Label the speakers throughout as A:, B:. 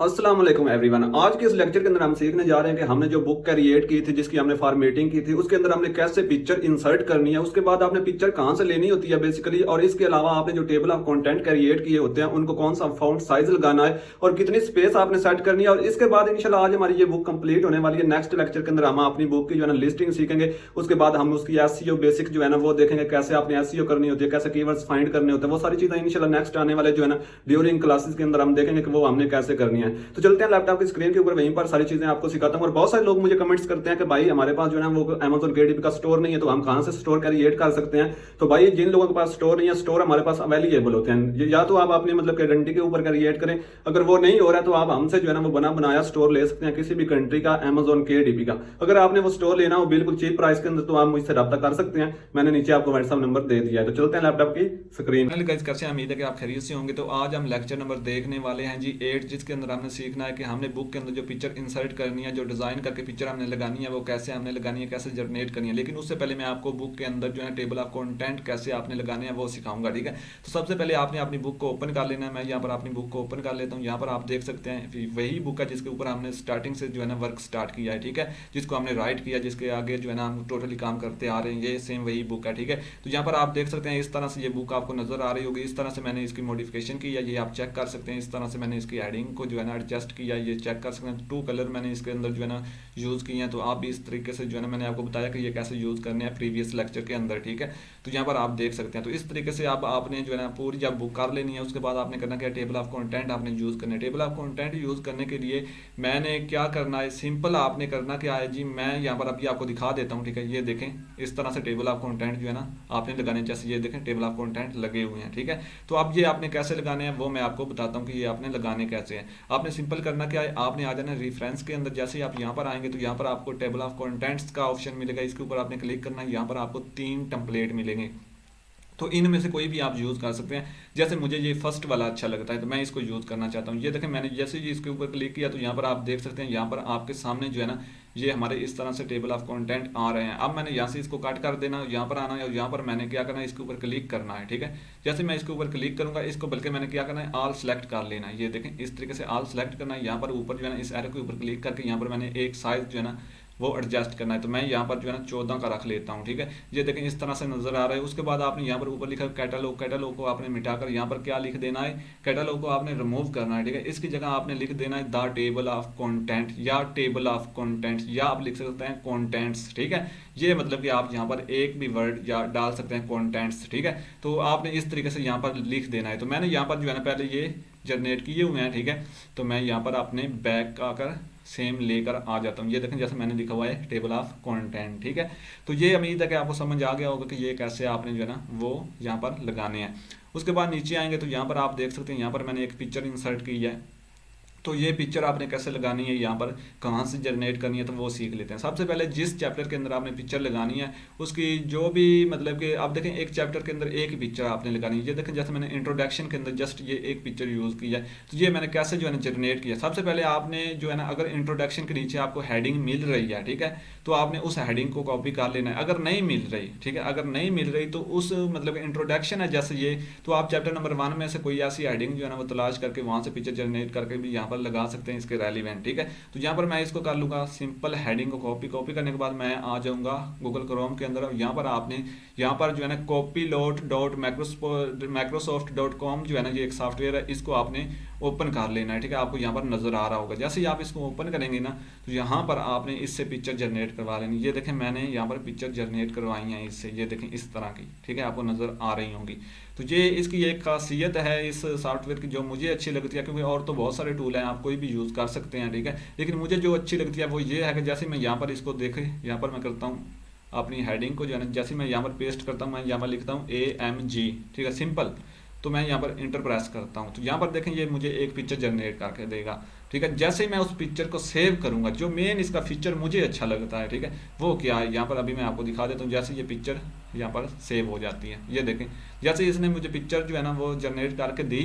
A: अस्सलाम वालेकुम एवरीवन। आज के इस लेक्चर के अंदर हम सीखने जा रहे हैं कि हमने जो बुक क्रिएट की थी, जिसकी हमने फॉर्मेटिंग की थी, उसके अंदर हमने कैसे पिक्चर इंसर्ट करनी है, उसके बाद आपने पिक्चर कहां से लेनी होती है बेसिकली, और इसके अलावा आपने जो टेबल ऑफ कंटेंट क्रिएट किए होते हैं उनको कौन सा फॉन्ट साइज लगाना है और कितनी स्पेस आपने सेट करनी है। और इसके बाद इंशाल्लाह आज हमारी ये बुक कंप्लीट होने वाली है। नेक्स्ट लेक्चर के अंदर हम अपनी बुक की जो है ना लिस्टिंग सीखेंगे। उसके बाद हम उसकी एसईओ बेसिक जो है ना वो देखेंगे, कैसे आपने एसईओ करनी होती है, कैसे कीवर्ड्स फाइंड करने होते हैं। वो सारी चीजें इंशाल्लाह नेक्स्ट आने वाले जो है ना ड्यूरिंग क्लासेस के अंदर हम देखेंगे कि वो हमने कैसे करनी है। तो चलते हैं लैपटॉप की स्क्रीन के ऊपर, वहीं पर सारी चीजें आपको सिखाता हूं। और बहुत सारे लोग मुझे कमेंट्स करते हैं कि भाई हमारे पास जो है ना वो Amazon KDP का स्टोर नहीं है, तो हम कहां से स्टोर क्रिएट कर सकते हैं। तो भाई जिन लोगों के पास स्टोर नहीं है, स्टोर हमारे पास अवेलेबल होते हैं। या तो आप अपनी मतलब आइडेंटिटी के ऊपर क्रिएट करें, अगर वो नहीं हो रहा है तो आप हमसे जो है ना वो बना बनाया स्टोर ले सकते हैं किसी भी कंट्री का Amazon KDP का। अगर आपने वो स्टोर लेना हो बिल्कुल चीप प्राइस के अंदर, तो आप मुझसे रब्ता कर सकते हैं। मैंने नीचे आपको व्हाट्सएप नंबर दे दिया है। तो चलते हैं लैपटॉप की स्क्रीन।
B: कैसे उम्मीद है कि आप खैरियत से होंगे। तो आज हम लेक्चर नंबर देखने वाले हैं जी 8, जिसके अंदर हमने सीखना है कि हमने बुक के अंदर जो पिक्चर इंसर्ट करनी है, जो डिज़ाइन करके पिक्चर हमने लगानी है, वो कैसे हमने लगानी है, कैसे जनरेट करनी है। लेकिन उससे पहले मैं आपको बुक के अंदर जो है टेबल ऑफ कंटेंट कैसे आपने लगाने हैं वो सिखाऊंगा, ठीक है। तो सबसे पहले आपने अपनी बुक को ओपन कर लेना है। मैं यहाँ पर अपनी बुक को ओपन कर लेता हूँ। यहाँ पर आप देख सकते हैं वही बुक है जिसके ऊपर हमने स्टार्टिंग से जो है ना वर्क स्टार्ट किया है, ठीक है, जिसको हमने राइट किया, जिसके आगे जो है ना हम टोटली काम करते आ रहे हैं। ये सेम वही बुक है, ठीक है। तो यहाँ पर आप देख सकते हैं इस तरह से ये बुक आपको नजर आ रही होगी। इस तरह से मैंने इसकी मॉडिफिकेशन की है, ये आप चेक कर सकते हैं। इस तरह से मैंने इसकी हेडिंग को जो है ना एडजस्ट किया, ये चेक कर सकते हैं। 2 कलर मैंने इसके अंदर जो है ना यूज़ किए हैं। तो आप भी इस तरीके से जो है ना मैंने आपको बताया कि ये कैसे यूज़ करने हैं प्रीवियस लेक्चर के अंदर, ठीक है। तो यहाँ पर आप देख सकते हैं। तो इस तरीके से आप आपने जो है ना पूरी जब बुक कर लेनी है, उसके बाद आपने करना क्या, टेबल ऑफ कंटेंट आपने यूज़ करना है। टेबल ऑफ कंटेंट यूज़ करने के लिए मैंने क्या करना है, सिंपल आपने करना क्या है जी, मैं यहाँ पर अभी आपको दिखा देता हूँ, ठीक है। ये देखें इस तरह से टेबल ऑफ कंटेंट जो है ना आपने लगाने, जैसे ये देखें टेबल ऑफ कंटेंट लगे हुए हैं, ठीक है। तो अब ये आपने कैसे लगाने हैं वो मैं आपको बताता हूँ कि ये आपने लगाने कैसे हैं। आपने सिंपल करना क्या है, आपने आ जाना रेफरेंस के अंदर। जैसे ही आप यहाँ पर आएंगे तो यहाँ पर आपको टेबल ऑफ कंटेंट्स का ऑप्शन मिलेगा, इसके ऊपर आपने क्लिक करना है। यहाँ पर आपको 3 टेम्पलेट मिलेंगे, तो इनमें से कोई भी आप यूज़ कर सकते हैं। जैसे मुझे ये फर्स्ट वाला अच्छा लगता है तो मैं इसको यूज़ करना चाहता हूँ। ये देखें मैंने जैसे ही इसके ऊपर क्लिक किया तो यहाँ पर आप देख सकते हैं, यहाँ पर आपके सामने जो है ना ये हमारे इस तरह से टेबल ऑफ कंटेंट आ रहे हैं। अब मैंने यहाँ से इसको कट कर देना, यहाँ पर आना है और यहाँ पर मैंने क्या करना है, इसके ऊपर क्लिक करना है, ठीक है। जैसे मैं इसके ऊपर क्लिक करूंगा, इसको बल्कि मैंने क्या करना है, ऑल सेलेक्ट कर लेना है। ये देखें इस तरीके से ऑल सेलेक्ट करना है। यहाँ पर ऊपर जो है ना इस एरो के ऊपर क्लिक करके यहाँ पर मैंने एक साइज जो है ना वो एडजस्ट करना है। तो मैं यहाँ पर जो है ना 14 का रख लेता हूँ, ठीक है। ये देखें इस तरह से नजर आ रहा है। उसके बाद आपने यहाँ पर ऊपर लिखा कैटलॉग, कैटलॉग को आपने मिटाकर यहाँ पर क्या लिख देना है, कैटलॉग को आपने रिमूव करना है, ठीक है। इसकी जगह आपने लिख देना है द टेबल ऑफ कंटेंट या टेबल ऑफ कंटेंट्स, या आप लिख सकते हैं कंटेंट्स, ठीक है। ये मतलब कि आप यहाँ पर एक भी वर्ड या डाल सकते हैं कंटेंट्स, ठीक है। तो आपने इस तरीके से यहाँ पर लिख देना है। तो मैंने यहाँ पर जो है ना पहले ये जनरेट किए हुए हैं, ठीक है। तो मैं यहाँ पर अपने बैक आकर सेम लेकर आ जाता हूँ। ये देखें जैसे मैंने लिखा हुआ है टेबल ऑफ कंटेंट, ठीक है। तो ये उम्मीद है कि आपको समझ आ गया होगा कि ये कैसे आपने जो है ना वो यहाँ पर लगाने हैं। उसके बाद नीचे आएंगे तो यहाँ पर आप देख सकते हैं, यहाँ पर मैंने एक पिक्चर इंसर्ट की है। तो ये पिक्चर आपने कैसे लगानी है, यहाँ पर कहाँ से जनरेट करनी है, तो वो सीख लेते हैं। सबसे पहले जिस चैप्टर के अंदर आपने पिक्चर लगानी है उसकी जो भी मतलब कि आप देखें एक चैप्टर के अंदर एक ही पिक्चर आपने लगानी है। ये देखें जैसे मैंने इंट्रोडक्शन के अंदर जस्ट ये एक पिक्चर यूज़ किया है। तो ये मैंने कैसे जो है ना जनरेट किया, सबसे पहले आपने जो है ना अगर इंट्रोडक्शन के नीचे आपको हेडिंग मिल रही है, ठीक है, तो आपने उस हेडिंग को कॉपी कर लेना है। अगर नहीं मिल रही, ठीक है, अगर नहीं मिल रही तो उस मतलब इंट्रोडक्शन है जैसे ये, तो आप चैप्टर नंबर 1 में से कोई ऐसी हेडिंग जो है ना वो तलाश करके वहाँ से पिक्चर जनरेट करके भी यहाँ पर लगा सकते हैं इसके रेलिवेंट, ठीक है। तो यहाँ पर मैं इसको कर लूँगा सिंपल हेडिंग को कॉपी करने के बाद मैं आ जाऊँगा गूगल क्रोम के अंदर। यहाँ पर आपने यहाँ पर जो है ना copilot.microsoft.com जो है ना ये एक सॉफ्टवेयर है, इसको आपने ओपन कर लेना है, ठीक है। आपको यहाँ पर नजर आ रहा होगा। जैसे ही आप इसको ओपन करेंगे ना तो यहाँ पर आपने इससे पिक्चर जनरेट करवा लेनी। ये देखें मैंने यहाँ पर पिक्चर जनरेट करवाई है इससे, ये देखें इस तरह की, ठीक है, आपको नजर आ रही होंगी। तो ये इसकी एक खासियत है इस सॉफ्टवेयर की जो मुझे अच्छी लगती है, क्योंकि और तो बहुत सारे टूल हैं आप कोई भी यूज़ कर सकते हैं, ठीक है, लेकिन मुझे जो अच्छी लगती है वो ये है कि जैसे मैं यहाँ पर इसको देखें, यहाँ पर मैं करता हूँ अपनी हेडिंग को जो है ना, जैसे मैं यहाँ पर पेस्ट करता हूँ, मैं यहाँ पर लिखता हूँ AMG, ठीक है, सिंपल। तो मैं यहाँ पर इंटर प्रेस करता हूँ तो यहाँ पर देखें ये मुझे एक पिक्चर जनरेट करके देगा, ठीक है। जैसे ही मैं उस पिक्चर को सेव करूँगा, जो मेन इसका फीचर मुझे अच्छा लगता है, ठीक है, वो क्या है, यहाँ पर अभी मैं आपको दिखा देता हूँ। जैसे ये पिक्चर यहाँ पर सेव हो जाती है, ये देखें जैसे इसने मुझे पिक्चर जो है ना वो जनरेट करके दी,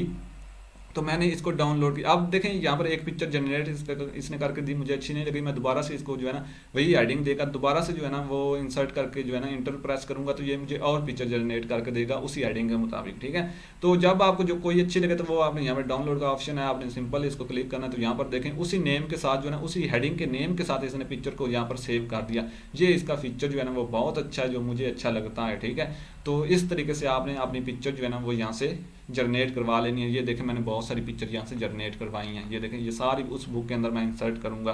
B: तो मैंने इसको डाउनलोड किया। अब देखें यहाँ पर एक पिक्चर जनरेट इसने करके दी, मुझे अच्छी नहीं लगी, मैं दोबारा से इसको जो है ना वही हेडिंग देकर दोबारा से जो है ना वो इंसर्ट करके जो है ना इंटर प्रेस करूंगा तो ये मुझे और पिक्चर जनरेट करके देगा उसी हेडिंग के मुताबिक, ठीक है। तो जब आपको जो कोई अच्छी लगे तो वो आपने यहाँ पर डाउनलोड का ऑप्शन है, आपने सिंपल इसको क्लिक करना है। तो यहाँ पर देखें उसी नेम के साथ जो है ना उसी हेडिंग के नेम के साथ इसने पिक्चर को यहाँ पर सेव कर दिया। ये इसका फीचर जो है ना वो बहुत अच्छा है, जो मुझे अच्छा लगता है, ठीक है। तो इस तरीके से आपने अपनी पिक्चर जो है ना वो यहाँ से जनरेट करवा लेनी है। ये देखें मैंने बहुत सारी पिक्चर यहाँ से जनरेट करवाई हैं, ये देखें ये सारी उस बुक के अंदर मैं इंसर्ट करूँगा।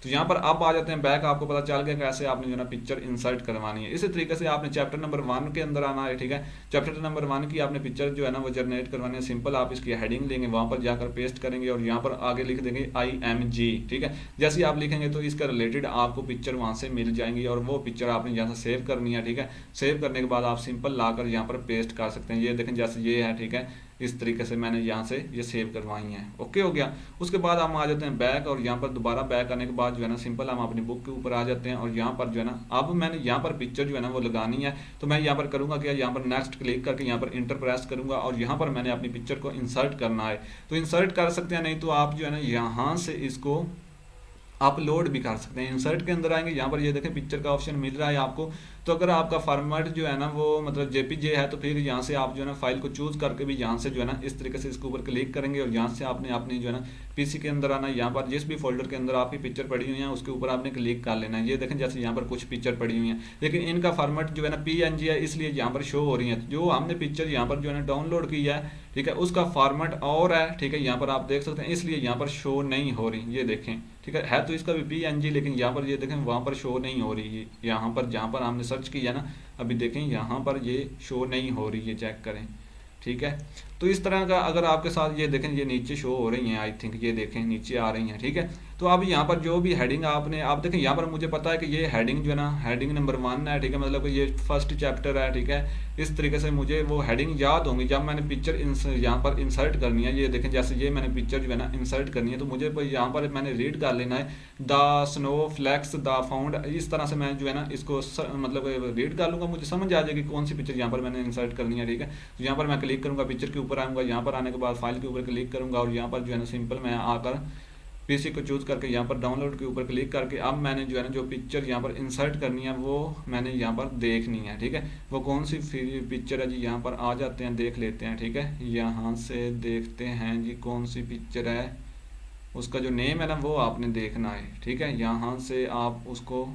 B: तो यहाँ पर अब आ जाते हैं बैक, आपको पता चल गया कैसे आपने जो है ना पिक्चर इंसर्ट करवानी है। इसी तरीके से आपने चैप्टर नंबर 1 के अंदर आना है, ठीक है। चैप्टर नंबर 1 की आपने पिक्चर जो है ना वो जनरेट करवानी है। सिंपल आप इसकी हेडिंग लेंगे, वहाँ पर जाकर पेस्ट करेंगे और यहाँ पर आगे लिख देंगे IMG, ठीक है। जैसे आप लिखेंगे तो इसका रिलेटेड आपको पिक्चर वहाँ से मिल जाएंगी और वो पिक्चर आपने यहाँ से सेव करनी है, ठीक है। सेव करने के बाद आप सिंपल लाकर यहाँ पर पेस्ट कर सकते हैं। ये देखें जैसे ये है, ठीक है, इस तरीके से मैंने यहाँ से ये सेव करवाई हैं। ओके हो गया। उसके बाद हम आ जाते हैं बैक और यहाँ पर दोबारा बैक आने के बाद जो है ना सिंपल हम अपनी बुक के ऊपर आ जाते हैं और यहाँ पर जो है ना अब मैंने यहाँ पर पिक्चर जो है ना वो लगानी है। तो मैं यहाँ पर करूँगा क्या, यहाँ पर नेक्स्ट क्लिक करके यहाँ पर इंटर प्रेस करूँगा और यहाँ पर मैंने अपनी पिक्चर को इंसर्ट करना है। तो इंसर्ट कर सकते हैं, नहीं तो आप जो है ना यहाँ से इसको अपलोड भी कर सकते हैं। इंसर्ट के अंदर आएंगे, यहाँ पर ये देखें पिक्चर का ऑप्शन मिल रहा है आपको। तो अगर आपका फॉर्मेट जो है ना वो मतलब JPG है तो फिर यहाँ से आप जो है ना फाइल को चूज करके भी यहाँ से जो है ना इस तरीके से इसके ऊपर क्लिक करेंगे और यहाँ से आपने अपनी जो है ना PC के अंदर आना है। यहाँ पर जिस भी फोल्डर के अंदर आपकी पिक्चर पड़ी हुई है उसके ऊपर आपने क्लिक कर लेना है। ये देखें जैसे यहाँ पर कुछ पिक्चर पड़ी हुई है, लेकिन इनका फॉर्मेट जो है ना PNG है, इसलिए यहाँ पर शो हो रही है। जो हमने पिक्चर यहाँ पर जो है ना डाउनलोड की है, ठीक है, उसका फॉर्मेट और है, ठीक है, यहाँ पर आप देख सकते हैं, इसलिए यहाँ पर शो नहीं हो रही। ये देखें, ठीक है तो इसका भी PNG, लेकिन यहाँ पर ये देखें वहाँ पर शो नहीं हो रही है। यहाँ पर जहाँ पर हमने सर्च किया ना, अभी देखें यहाँ पर ये शो नहीं हो रही है, चेक करें, ठीक है। तो इस तरह का अगर आपके साथ ये देखें ये नीचे शो हो रही हैं, आई थिंक ये देखें नीचे आ रही हैं, ठीक है। तो अब यहाँ पर जो भी हेडिंग आपने आप देखें यहाँ पर मुझे पता है कि ये हेडिंग जो है ना हेडिंग नंबर 1 है, ठीक है, मतलब कि ये फर्स्ट चैप्टर है, ठीक है। इस तरीके से मुझे वो हेडिंग याद होंगी जब मैंने पिक्चर यहाँ पर इंसर्ट करनी है। ये देखें जैसे ये मैंने पिक्चर जो है ना इंसर्ट करनी है तो मुझे यहाँ पर मैंने रीड कर लेना है the snowflakes the found. इस तरह से मैं जो है ना इसको मतलब रीड कर लूँगा, मुझे समझ आ जाएगी कौन सी पिक्चर यहाँ पर मैंने इंसर्ट करनी है, ठीक है। तो यहाँ पर मैं क्लिक करूँगा, पिक्चर के ऊपर आऊँगा, यहाँ पर आने के बाद फाइल के ऊपर क्लिक करूँगा और यहाँ पर जो है ना सिंपल मैं आकर PC को चूज करके यहाँ पर डाउनलोड के ऊपर क्लिक करके अब मैंने जो है ना जो पिक्चर यहाँ पर इंसर्ट करनी है वो मैंने यहाँ पर देखनी है, ठीक है। वो कौन सी पिक्चर है जी, यहाँ पर आ जाते हैं, देख लेते हैं, ठीक है। यहाँ से देखते हैं जी कौन सी पिक्चर है, उसका जो नेम है ना वो आपने देखना है, ठीक है। यहाँ से आप उसको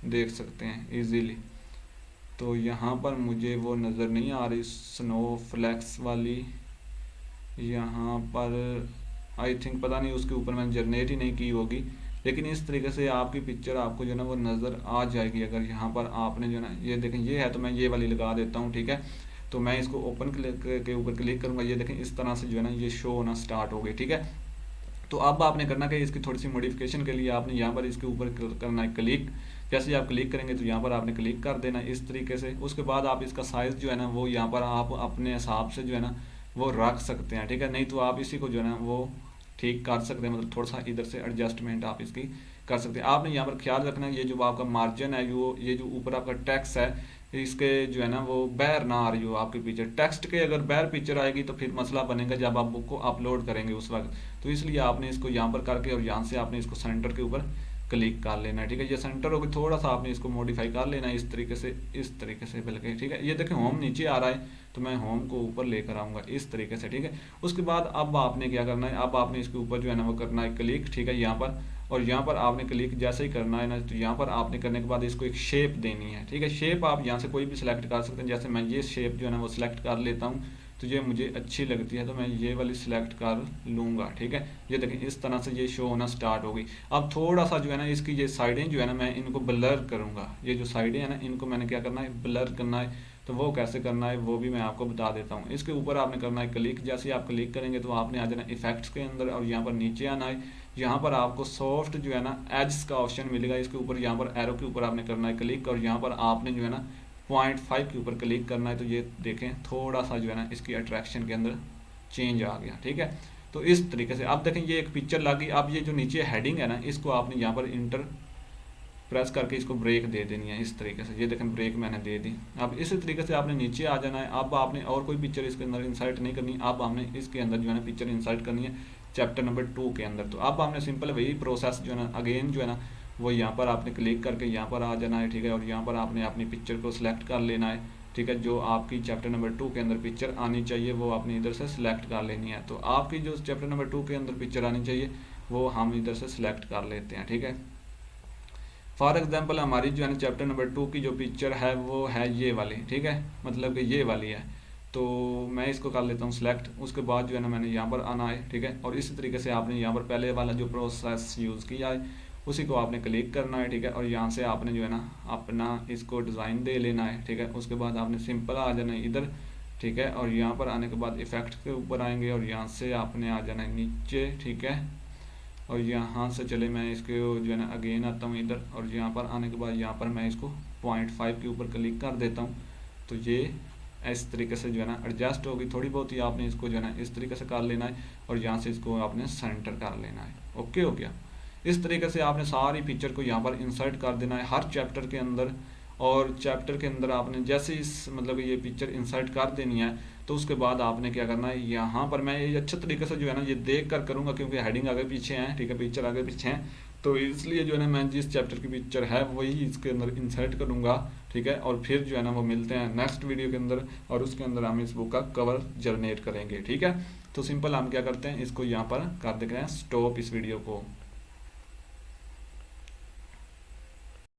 B: देख सकते हैं इजीली। तो यहाँ पर मुझे वो नज़र नहीं आ रही स्नो फ्लैक्स वाली, यहाँ पर आई थिंक पता नहीं उसके ऊपर मैंने जनरेट ही नहीं की होगी, लेकिन इस तरीके से आपकी पिक्चर आपको जो है ना वो नज़र आ जाएगी। अगर यहाँ पर आपने जो है ना ये देखें ये है तो मैं ये वाली लगा देता हूँ, ठीक है। तो मैं इसको ओपन के ऊपर क्लिक करूँगा, ये देखें इस तरह से जो है ना ये शो होना स्टार्ट हो गई, ठीक है। तो अब आपने करना कि इसकी थोड़ी सी मॉडिफिकेशन के लिए आपने यहाँ पर इसके ऊपर करना है क्लिक। जैसे आप क्लिक करेंगे तो यहाँ पर आपने क्लिक कर देना इस तरीके से। उसके बाद आप इसका साइज़ जो है ना वो यहाँ पर आप अपने हिसाब से जो है ना वो रख सकते हैं, ठीक है। नहीं तो आप इसी को जो है ना वो ठीक कर सकते हैं, मतलब थोड़ा सा इधर से एडजस्टमेंट आप इसकी कर सकते हैं। आपने यहाँ पर ख्याल रखना है ये जो आपका मार्जिन है ये जो ऊपर आपका टेक्स्ट है इसके जो है ना वो बाहर ना आ रही हो आपके पिक्चर। टेक्स्ट के अगर बाहर पिक्चर आएगी तो फिर मसला बनेगा जब आप बुक को अपलोड करेंगे उस वक्त। तो इसलिए आपने इसको यहाँ पर करके और यहाँ से आपने इसको सेंटर के ऊपर क्लिक कर लेना है, ठीक है। ये सेंटर होगी, थोड़ा सा आपने इसको मॉडिफाई कर लेना है इस तरीके से बल्कि, ठीक है। ये देखें होम नीचे आ रहा है तो मैं होम को ऊपर लेकर आऊँगा इस तरीके से, ठीक है। उसके बाद अब आपने क्या करना है, अब आपने इसके ऊपर जो है ना वो करना है क्लिक, ठीक है, यहाँ पर। और यहाँ पर आपने क्लिक जैसे ही करना है ना तो यहाँ पर आपने करने के बाद इसको एक शेप देनी है, ठीक है। शेप आप यहाँ से कोई भी सिलेक्ट कर सकते हैं, जैसे मैं ये शेप जो है ना वो सिलेक्ट कर लेता हूँ तो ये मुझे अच्छी लगती है तो मैं ये वाली सिलेक्ट कर लूँगा, ठीक है। ये देखें इस तरह से ये शो होना स्टार्ट हो गई। अब थोड़ा सा जो है ना इसकी ये साइडें जो है ना मैं इनको ब्लर करूँगा। ये जो साइडें हैं ना इनको मैंने क्या करना है, ब्लर करना है। तो वो कैसे करना है वो भी मैं आपको बता देता हूँ। इसके ऊपर आपने करना है क्लिक। जैसे आप क्लिक करेंगे तो आपने आ जाना इफेक्ट्स के अंदर और यहाँ पर नीचे आना है। यहाँ पर आपको सॉफ्ट जो है ना एड्स का ऑप्शन मिलेगा, इसके ऊपर यहाँ पर एरो के ऊपर आपने करना है क्लिक और यहाँ पर आपने जो है ना 0.5 के ऊपर क्लिक करना है। तो ये देखें थोड़ा सा जो है ना इसकी अट्रैक्शन के अंदर चेंज आ गया, ठीक है। तो इस तरीके से आप देखें ये एक पिक्चर लगी। अब ये जो नीचे हेडिंग है ना इसको आपने यहाँ पर इंटर प्रेस करके इसको ब्रेक दे देनी है इस तरीके से। ये देखें ब्रेक मैंने दे दी। अब इसी तरीके से आपने नीचे आ जाना है। अब आपने और कोई पिक्चर इसके अंदर इंसर्ट नहीं करनी, अब हमने इसके अंदर जो है ना पिक्चर इंसर्ट करनी है चैप्टर नंबर 2 के अंदर। तो अब आपने सिंपल वही प्रोसेस जो है ना अगेन जो है ना वो यहाँ पर आपने क्लिक करके यहाँ पर आ जाना है, ठीक है। और यहाँ पर आपने अपनी पिक्चर को सिलेक्ट कर लेना है, ठीक है। जो आपकी चैप्टर नंबर 2 के अंदर पिक्चर आनी चाहिए वो आपने इधर से सिलेक्ट कर लेनी है। तो आपकी जो चैप्टर नंबर 2 के अंदर पिक्चर आनी चाहिए वो हम इधर से सिलेक्ट कर लेते हैं, ठीक है। फॉर एग्जांपल हमारी जो है ना चैप्टर नंबर 2 की जो पिक्चर है वो है ये वाली, ठीक है, मतलब कि ये वाली है। तो मैं इसको कर लेता हूँ सिलेक्ट। उसके बाद जो है ना मैंने यहाँ पर आना है, ठीक है। और इसी तरीके से आपने यहाँ पर पहले वाला जो प्रोसेस यूज़ किया है उसी को आपने क्लिक करना है, ठीक है। और यहाँ से आपने जो है ना अपना इसको डिज़ाइन दे लेना है, ठीक है। उसके बाद आपने सिंपल आ जाना है इधर, ठीक है। और यहाँ पर आने के बाद इफेक्ट के ऊपर आएंगे और यहाँ से आपने आ जाना है नीचे, ठीक है। और यहाँ से चले मैं इसको जो है ना अगेन आता हूँ इधर, और यहाँ पर आने के बाद यहाँ पर मैं इसको 0.5 के ऊपर क्लिक कर देता हूँ। तो ये इस तरीके से जो है ना एडजस्ट होगी। थोड़ी बहुत ही आपने इसको जो है ना इस तरीके से कर लेना है और यहाँ से इसको आपने सेंटर कर लेना है। ओके हो गया। इस तरीके से आपने सारी पिक्चर को यहाँ पर इंसर्ट कर देना है हर चैप्टर के अंदर। और चैप्टर के अंदर आपने जैसे इस मतलब ये पिक्चर इंसर्ट कर देनी है तो उसके बाद आपने क्या करना है, यहाँ पर मैं ये अच्छे तरीके से जो है ना ये देख कर करूँगा क्योंकि हेडिंग आगे पीछे है, ठीक है, पिक्चर आगे पीछे है। तो इसलिए जो है ना मैं जिस चैप्टर की पिक्चर है वही इसके अंदर इंसर्ट करूँगा, ठीक है। और फिर जो है ना वो मिलते हैं नेक्स्ट वीडियो के अंदर और उसके अंदर हम इस बुक का कवर जनरेट करेंगे, ठीक है। तो सिंपल हम क्या करते हैं, इसको यहाँ पर कर देते हैं स्टॉप इस वीडियो को।